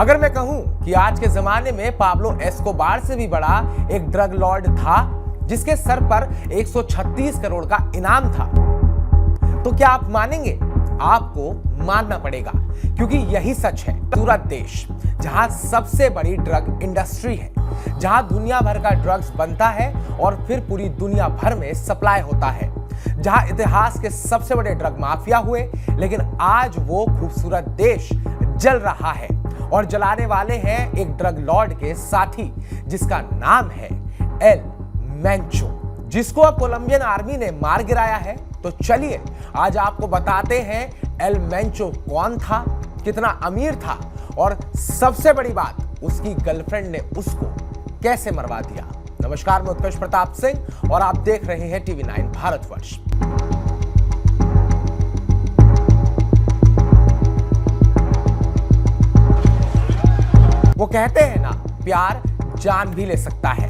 अगर मैं कहूं कि आज के जमाने में पाब्लो एस्कोबार से भी बड़ा एक ड्रग लॉर्ड था जिसके सर पर 136 करोड़ का इनाम था, तो क्या आप मानेंगे? आपको मानना पड़ेगा, क्योंकि यही सच है। पूरा देश जहां सबसे बड़ी ड्रग इंडस्ट्री है, जहां दुनिया भर का ड्रग्स बनता है और फिर पूरी दुनिया भर में सप्लाई होता है, जहां इतिहास के सबसे बड़े ड्रग माफिया हुए, लेकिन आज वो खूबसूरत देश जल रहा है और जलाने वाले हैं एक ड्रग लॉर्ड के साथी जिसका नाम है एल मेंचो, जिसको अब कोलंबियन आर्मी ने मार गिराया है। तो चलिए आज आपको बताते हैं एल मेंचो कौन था, कितना अमीर था और सबसे बड़ी बात, उसकी गर्लफ्रेंड ने उसको कैसे मरवा दिया। नमस्कार, मैं उत्कर्ष प्रताप सिंह और आप देख रहे हैं टीवी 9 भारतवर्ष। वो कहते हैं ना, प्यार जान भी ले सकता है।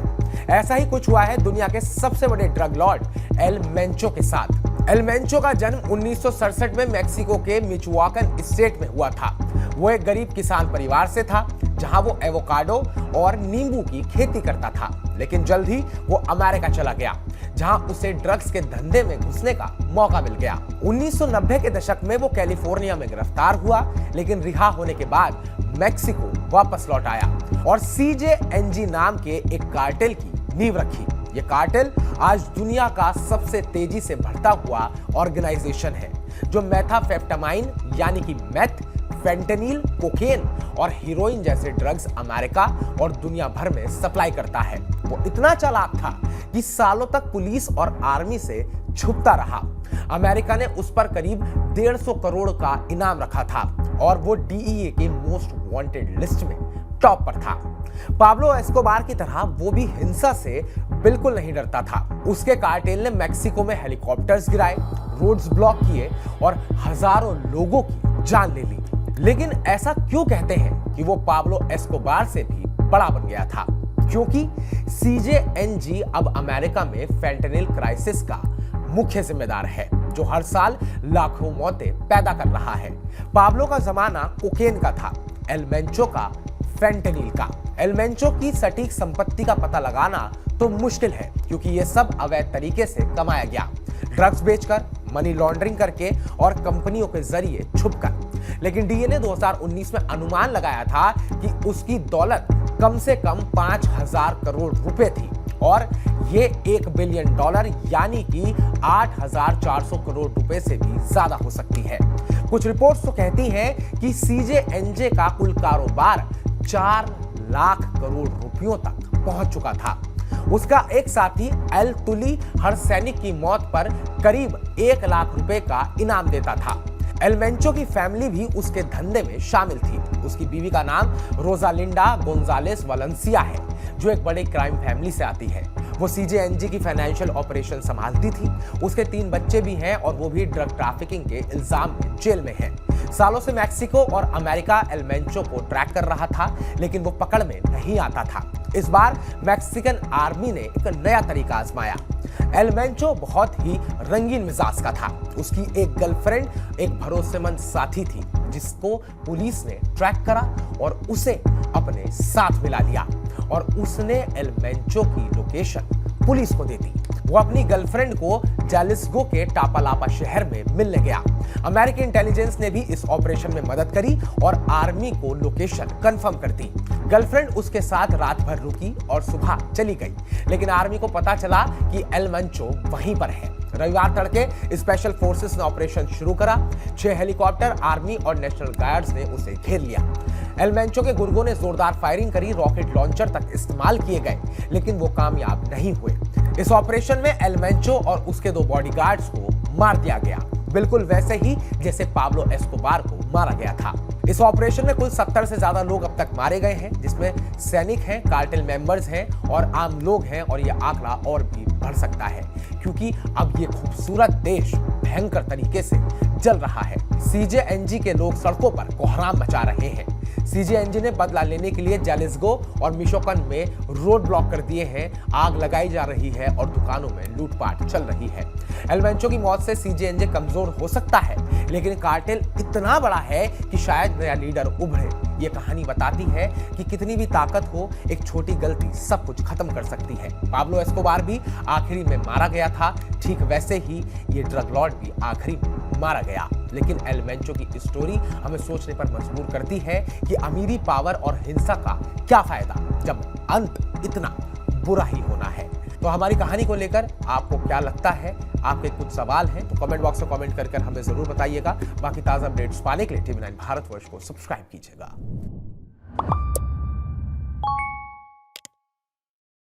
ऐसा ही कुछ हुआ है दुनिया के सबसे बड़े ड्रग लॉर्ड एल मेंचो के साथ। एल मेंचो का जन्म 1967 में मेक्सिको के मिचुआकन स्टेट में हुआ था। वो एक गरीब किसान परिवार से था, जहां वो एवोकाडो और नींबू की खेती करता था। लेकिन जल्द ही वो अमेरिका चला गया, जहां उसे ड्रग्स के धंधे में घुसने का मौका मिल गया। 1990 के दशक में वो कैलिफोर्निया में गिरफ्तार हुआ, लेकिन रिहा होने के बाद मेक्सिको वापस लौट आया और CJNG नाम के एक कार्टेल की नींव रखी। ये कार्टेल आज दुनिया का सबसे तेजी से बढ़ता हुआ ऑर्गेनाइजेशन है, जो मेथाम्फेटामाइन यानी कि मेथ, फेंटेनिल, कोकेन और हीरोइन जैसे ड्रग्स अमेरिका और दुनिया भर में सप्लाई करता है। वो इतना चालाक था कि सालों तक पुलिस और आर्मी से छुपता रहा। अमेरिका ने उस पर करीब 150 करोड़ का इनाम रखा था और वो DEA के मोस्ट वांटेड लिस्ट में टॉप पर था। पाब्लो एस्कोबार की तरह वो भी हिंसा से बिल्कुल नहीं डरता था। उसके कार्टेल ने मेक्सिको में हेलीकॉप्टर्स गिराए, रोड्स ब्लॉक किए और हजारों लोगों की जान ले ली। लेकिन ऐसा क्यों कहते हैं कि वो पाब्लो एस्कोबार से भी बड़ा बन गया था? क्योंकि CJNG अब अमेरिका में फेंटेनिल क्राइसिस का मुख्य जिम्मेदार है, जो हर साल लाखों मौतें पैदा कर रहा है। पाब्लो का जमाना कोकेन का था, एल मेंचो का फेंटेनिल का। एल मेंचो की सटीक संपत्ति का पता लगाना तो मुश्किल है, क्योंकि ये सब अवैध तरीके से कमाया गया, ड्रग्स बेचकर, मनी लॉन्ड्रिंग करके और कंपनियों के जरिए छुपकर। लेकिन DEA ने 2019 में अनुमान लगाया था कि उसकी दौलत कम से कम 5000 करोड़ रुपए थी और ये $1 बिलियन यानी कि 8400 करोड़ रुपए से भी ज्यादा हो सकती है। कुछ रिपोर्ट्स तो कहती हैं कि CJNG का कुल कारोबार 4 लाख करोड़ रुपयों तक पहुंच चुका था। उसका एक साथी एल तुली हर सैनिक की मौत पर करीब 1 लाख रुपए का इनाम देता था। एल मेंचो की फैमिली भी उसके धंधे में शामिल थी। उसकी बीवी का नाम रोजालिंडा गोंजालेस वालेंसिया है, जो एक बड़े क्राइम फैमिली से आती है। वो CJNG की फाइनेंशियल ऑपरेशन संभालती थी। उसके 3 बच्चे भी हैं और वो भी ड्रग ट्रैफिकिंग के इल्जाम में जेल में है। सालों से मेक्सिको और अमेरिका एल मेंचो को ट्रैक कर रहा था, लेकिन वो पकड़ में नहीं आता था। इस बार मैक्सिकन आर्मी ने एक नया तरीका आजमाया। एल मेंचो बहुत ही रंगीन मिजाज का था। उसकी एक गर्लफ्रेंड, एक भरोसेमंद साथी थी, जिसको पुलिस ने ट्रैक करा और उसे अपने साथ मिला लिया और उसने एल मेंचो की लोकेशन पुलिस को दे दी। वो अपनी गर्लफ्रेंड को जालिस्को के टापालापा शहर में मिलने गया। अमेरिकी इंटेलिजेंस ने भी इस ऑपरेशन में मदद करी और आर्मी को लोकेशन कंफर्म कर दी। गर्लफ्रेंड उसके साथ रात भर रुकी और सुबह चली गई, लेकिन आर्मी को पता चला कि एल मेंचो वहीं पर है। रविवार तड़के स्पेशल फोर्सेस ने ऑपरेशन शुरू करा। 6 हेलीकॉप्टर, आर्मी और नेशनल गार्ड्स ने उसे घेर लिया। एल मेंचो के गुर्गों ने जोरदार फायरिंग करी, रॉकेट लॉन्चर तक इस्तेमाल किए गए, लेकिन वो कामयाब नहीं हुए। इस ऑपरेशन में एल मेंचो और उसके 2 बॉडीगार्ड्स को मार दिया गया, बिल्कुल वैसे ही जैसे पाब्लो एस्कोबार को मारा गया था। इस ऑपरेशन में कुल 70 से ज्यादा लोग अब तक मारे गए हैं, जिसमें सैनिक हैं, कार्टेल मेंबर्स हैं और आम लोग हैं, और यह आंकड़ा और भी बढ़ सकता है, क्योंकि अब ये खूबसूरत देश भयंकर तरीके से जल रहा है। CJNG के लोग सड़कों पर कोहराम मचा रहे हैं। CJNG ने बदला लेने के लिए जालिस्को और मिशोकन में रोड ब्लॉक कर दिए हैं, आग लगाई जा रही है और दुकानों में लूटपाट चल रही है। एल मेंचो की मौत से CJNG कमजोर हो सकता है, लेकिन कार्टेल इतना बड़ा है कि शायद नया लीडर उभरे ये कहानी बताती है कि कितनी भी ताकत हो, एक छोटी गलती सब कुछ खत्म कर सकती है। पाब्लो एस्कोबार भी आखिरी में मारा गया था, ठीक वैसे ही ये ड्रग लॉर्ड भी आखिरी में मारा गया। लेकिन एल मेंचो की स्टोरी हमें सोचने पर मजबूर करती है कि अमीरी, पावर और हिंसा का क्या फायदा जब अंत इतना बुरा ही होना है। तो हमारी कहानी को लेकर आपको क्या लगता है? आपके कुछ सवाल हैं तो कमेंट बॉक्स में कमेंट कर हमें जरूर बताइएगा। बाकी ताजा अपडेट्स पाने के लिए TV9 भारतवर्ष को सब्सक्राइब कीजिएगा।